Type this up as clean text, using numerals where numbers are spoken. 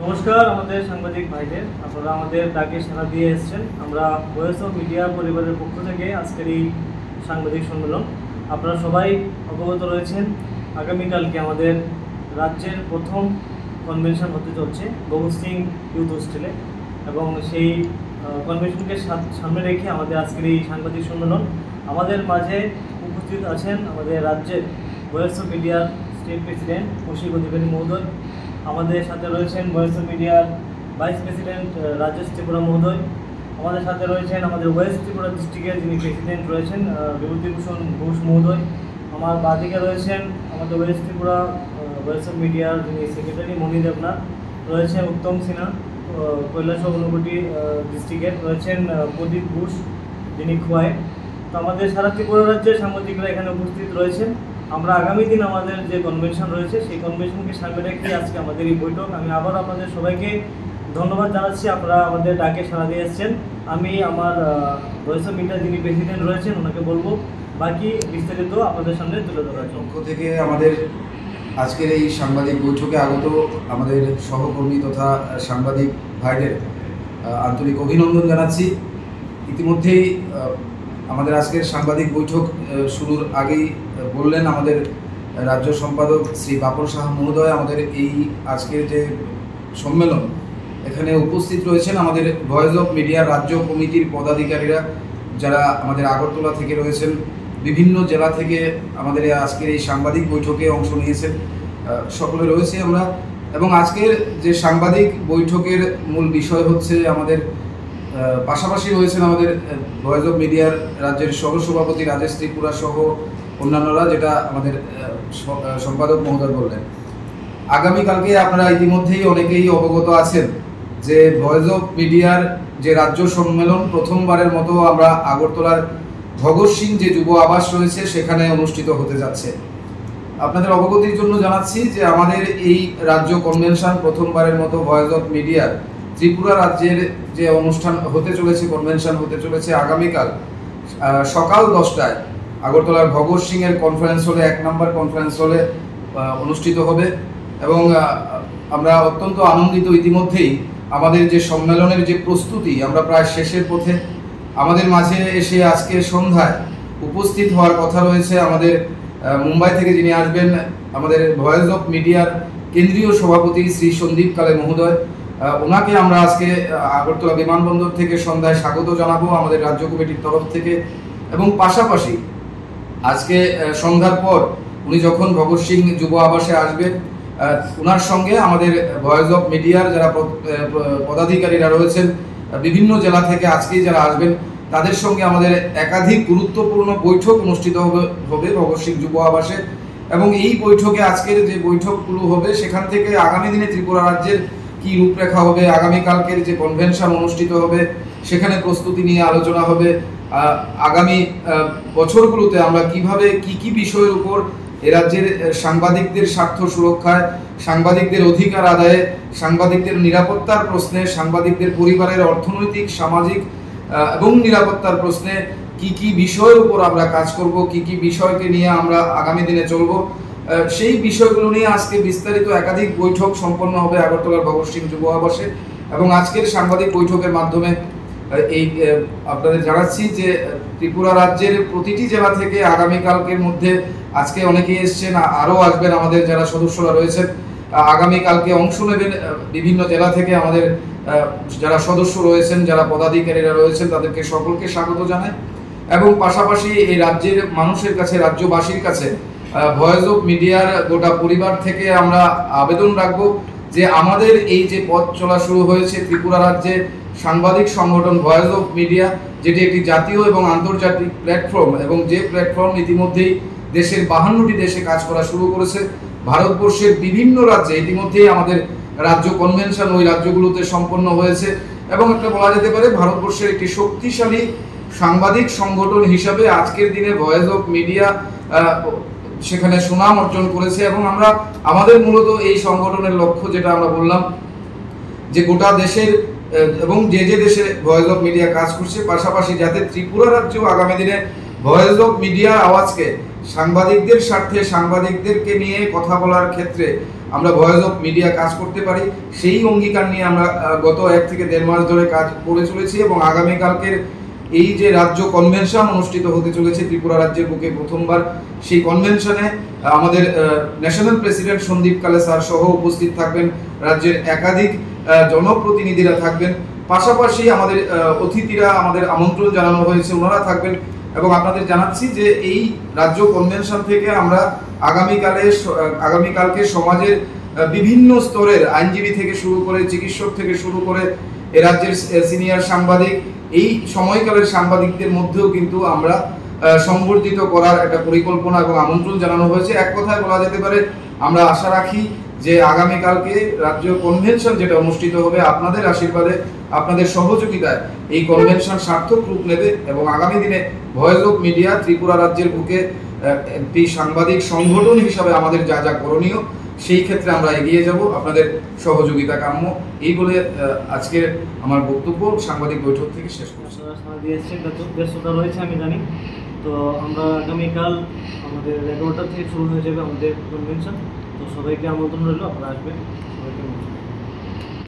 নমস্কার আমাদের সাংবাদিক ভাইদের, আপনারা আমাদের ডাকে সাড়া দিয়ে এসেছেন। আমরা ভয়েস অফ মিডিয়া পরিবারের পক্ষ থেকে আজকের এই সাংবাদিক সম্মেলন, আপনারা সবাই অবগত রয়েছেন আগামীকালকে আমাদের রাজ্যের প্রথম কনভেনশন হতে চলছে ভগৎ সিং ইউথ হোস্টেলে, এবং সেই কনভেনশনকে সামনে রেখে আমাদের আজকের এই সাংবাদিক সম্মেলন। আমাদের মাঝে উপস্থিত আছেন আমাদের রাজ্যের ভয়েস অফ মিডিয়ার স্টেট প্রেসিডেন্ট কৌশিক অধিকারী মহোদয়, আমাদের সাথে রয়েছেন ভয়েস অফ মিডিয়ার ভাইস প্রেসিডেন্ট রাজেশ ত্রিপুরা মহোদয়, আমাদের সাথে রয়েছেন আমাদের ওয়েস্ট ত্রিপুরা ডিস্ট্রিক্টের যিনি প্রেসিডেন্ট রয়েছেন বিভূতিভূষণ ঘোষ মহোদয়, আমার বাঁদিকে রয়েছেন আমাদের ওয়েস্ট ত্রিপুরা ভয়েস অফ মিডিয়ার যিনি সেক্রেটারি মণি দেবনাথ, রয়েছেন উত্তম সিনহা কৈলাস ঊনকোটি ডিস্ট্রিক্টের, রয়েছেন প্রদীপ ঘোষ যিনি খোয়াই। তো আমাদের সারা ত্রিপুরা রাজ্যের সাংবাদিকরা এখানে উপস্থিত রয়েছেন। আমরা আগামী দিন আমাদের যে কনভেনশন রয়েছে সেই কনভেনশনকে সামনে রেখে আজকে আমাদের এই বৈঠক। আমি আবার আপনাদের সবাইকে ধন্যবাদ জানাচ্ছি, আপনারা আমাদের ডাকে সাড়া দিয়ে এসেছেন। আমি আমার ভয়েস অফ মিডিয়া যিনি প্রেসিডেন্ট রয়েছেন ওনাকে বলবো বাকি বিস্তারিত আপনাদের সামনে তুলে ধরার পক্ষ থেকে আমাদের আজকের এই সাংবাদিক বৈঠকে আগত আমাদের সহকর্মী তথা সাংবাদিক ভাইদের আন্তরিক অভিনন্দন জানাচ্ছি। ইতিমধ্যেই আমাদের আজকের সাংবাদিক বৈঠক শুরুর আগেই বললেন আমাদের রাজ্য সম্পাদক শ্রী বাপন সাহা মহোদয়, আমাদের এই আজকের যে সম্মেলন এখানে উপস্থিত রয়েছেন আমাদের ভয়েস অফ মিডিয়ার রাজ্য কমিটির পদাধিকারীরা, যারা আমাদের আগরতলা থেকে রয়েছেন, বিভিন্ন জেলা থেকে আমাদের আজকের এই সাংবাদিক বৈঠকে অংশ নিয়েছেন, সকলে রয়েছে আমরা। এবং আজকের যে সাংবাদিক বৈঠকের মূল বিষয় হচ্ছে আমাদের পাশাপাশি রয়েছেন আমাদের ভয়েস অফ মিডিয়ার রাজ্যের সহসভাপতি রাজেশ ত্রিপুরা সহ অন্যান্যরা, যেটা আমাদের সম্পাদক মহোদয় বললেন। আগামীকালকে আপনারা ইতিমধ্যেই অনেকেই অবগত আছেন যে ভয়েস অফ মিডিয়ার যে রাজ্য সম্মেলন প্রথমবারের মতো আমরা আগরতলার ভগৎ সিং যে যুব আবাস রয়েছে সেখানে অনুষ্ঠিত হতে যাচ্ছে। আপনাদের অবগতির জন্য জানাচ্ছি যে আমাদের এই রাজ্য কনভেনশন প্রথমবারের মতো ভয়েস অফ মিডিয়ার ত্রিপুরা রাজ্যের যে অনুষ্ঠান হতে চলেছে, কনভেনশন হতে চলেছে আগামীকাল সকাল 10টায় আগরতলার ভগৎ সিং এর কনফারেন্স হলে 1 নম্বর কনফারেন্স হলে অনুষ্ঠিত হবে। এবং আমরা অত্যন্ত আনন্দিত, ইতিমধ্যেই আমাদের যে সম্মেলনের যে প্রস্তুতি আমরা প্রায় শেষের পথে। আমাদের মাঝে এসে আজকে সন্ধ্যায় উপস্থিত হওয়ার কথা রয়েছে আমাদের মুম্বাই থেকে যিনি আসবেন আমাদের ভয়েস অফ মিডিয়ার কেন্দ্রীয় সভাপতি শ্রী সন্দীপ কালে মহোদয়। ওনাকে আমরা আজকে আগরতলা বিমানবন্দর থেকে সন্ধ্যায় স্বাগত জানাবো আমাদের রাজ্য কমিটির তরফ থেকে। এবং পাশাপাশি আজকে সন্ধ্যার পর উনি যখন ভগৎ সিং যুব আবাসে আসবেন, ওনার সঙ্গে আমাদের ভয়েস অফ মিডিয়ার যারা পদাধিকারীরা রয়েছেন বিভিন্ন জেলা থেকে আজকেই যারা আসবেন, তাদের সঙ্গে আমাদের একাধিক গুরুত্বপূর্ণ বৈঠক অনুষ্ঠিত হবে ভগৎ সিং যুব আবাসে। এবং এই বৈঠকে আজকের যে বৈঠকগুলো হবে সেখান থেকে আগামী দিনে ত্রিপুরা রাজ্যের কি রূপরেখা হবে, আগামীকালকের যে কনভেনশন অনুষ্ঠিত হবে সেখানে প্রস্তুতি নিয়ে আলোচনা হবে। আগামী বছরগুলোতে আমরা কিভাবে কি বিষয়ের উপর এ রাজ্যের সাংবাদিকদের স্বার্থ সুরক্ষায়, সাংবাদিকদের অধিকার আদায়ে, সাংবাদিকদের নিরাপত্তার প্রশ্নে, সাংবাদিকদের পরিবারের অর্থনৈতিক, সামাজিক এবং নিরাপত্তার প্রশ্নে কি বিষয়ের উপর আমরা কাজ করব, কি বিষয়কে নিয়ে আমরা আগামী দিনে চলব, সেই বিষয়গুলো নিয়ে আজকে বিস্তারিত একাধিক বৈঠক সম্পন্ন হবে আগরতলার ভগৎ সিং যুব আবাসে। এবং আজকের সাংবাদিক বৈঠকের মাধ্যমে এই আপনাদের জানাচ্ছি যে ত্রিপুরা রাজ্যের প্রতিটি জেলা থেকে আগামীকালকের মধ্যে আজকে অনেকেই এসছেন, আরও আসবেন আমাদের যারা সদস্যরা রয়েছেন, আগামীকালকে অংশ নেবেন বিভিন্ন জেলা থেকে আমাদের যারা সদস্য রয়েছেন, যারা পদাধিকারীরা রয়েছেন, তাদেরকে সকলকে স্বাগত জানাই। এবং পাশাপাশি এই রাজ্যের মানুষের কাছে, রাজ্যবাসীর কাছে ভয়েস অফ মিডিয়ার গোটা পরিবার থেকে আমরা আবেদন রাখবো যে আমাদের এই যে পথ চলা শুরু হয়েছে ত্রিপুরা রাজ্যে সাংবাদিক সংগঠন ভয়েস অফ মিডিয়া, যেটি একটি জাতীয় এবং আন্তর্জাতিক প্ল্যাটফর্ম, এবং যে প্ল্যাটফর্ম ইতিমধ্যেই দেশের 52টি দেশে কাজ করা শুরু করেছে। ভারতবর্ষের বিভিন্ন রাজ্যে ইতিমধ্যেই আমাদের রাজ্য কনভেনশন ওই রাজ্যগুলোতে সম্পন্ন হয়েছে। এবং একটা বলা যেতে পারে ভারতবর্ষের একটি শক্তিশালী সাংবাদিক সংগঠন হিসাবে আজকের দিনে ভয়েস অফ মিডিয়া সেখানে সুনাম অর্জন করেছে। এবং আমরা আমাদের মূলত এই সংগঠনের লক্ষ্য, যেটা আমরা বললাম, যে গোটা দেশের এবং যে দেশে ভয়েস অফ মিডিয়া কাজ করছে পাশাপাশি যাতে ত্রিপুরা রাজ্য আগামী দিনে ভয়েস অফ মিডিয়ার আওয়াজকে সাংবাদিকদের স্বার্থে, সাংবাদিকদেরকে নিয়ে কথা বলার ক্ষেত্রে আমরা ভয়েস অফ মিডিয়া কাজ করতে পারি, সেই অঙ্গীকার নিয়ে আমরা গত 1 থেকে 1.5 মাস ধরে কাজ করে চলেছি। এবং আগামীকালকের এই যে রাজ্য কনভেনশন অনুষ্ঠিত হতে চলেছে ত্রিপুরা রাজ্যের বুকে প্রথমবার, সেই কনভেনশনে আমাদের ন্যাশনাল প্রেসিডেন্ট সন্দীপ কালে স্যার সহ উপস্থিত থাকবেন, রাজ্যের একাধিক জনপ্রতিনিধিরা থাকবেন, পাশাপাশি আমাদের অতিথিরা আমাদের আমন্ত্রণ জানানো হয়েছে, ওনারা থাকবেন। এবং আপনাদের জানাচ্ছি যে এই রাজ্য কনভেনশন থেকে আমরা আগামীকালকে সমাজের বিভিন্ন স্তরের আইনজীবী থেকে শুরু করে, চিকিৎসক থেকে শুরু করে, এ রাজ্যের সিনিয়র সাংবাদিক, এই সময়কালের সাংবাদিকদের মধ্যেও কিন্তু আমরা সংবর্ধিত করার একটা পরিকল্পনা এবং আমন্ত্রণ জানানো হয়েছে। এক কথায় বলা যেতে পারে আমরা আশা রাখি যে আগামীকালকে রাজ্য কনভেনশন যেটা অনুষ্ঠিত হবে, আপনাদের আশীর্বাদে, আপনাদের সহযোগিতায় এই কনভেনশন সার্থক রূপ নেবে এবং আগামী দিনে ভয়েস অফ মিডিয়া ত্রিপুরা রাজ্যের বুকে একটি সাংবাদিক সংগঠন হিসাবে আমাদের যা যা করণীয় সেই ক্ষেত্রে আমরা এগিয়ে যাব। আপনাদের সহযোগিতা কাম্য। এই বলে আজকের আমার বক্তব্য সাংবাদিক বৈঠক থেকে শেষ করছি। আপনারা সারা দিয়ে এসছেন, ব্যস্ততা রয়েছে আমি জানি। তো আমরা আগামীকাল আমাদের 11টা থেকে শুরু হয়ে যাবে আমাদের কনভেনশন। তো সবাইকে আমন্ত্রণ রইল, আপনারা আসবেন, সবাইকে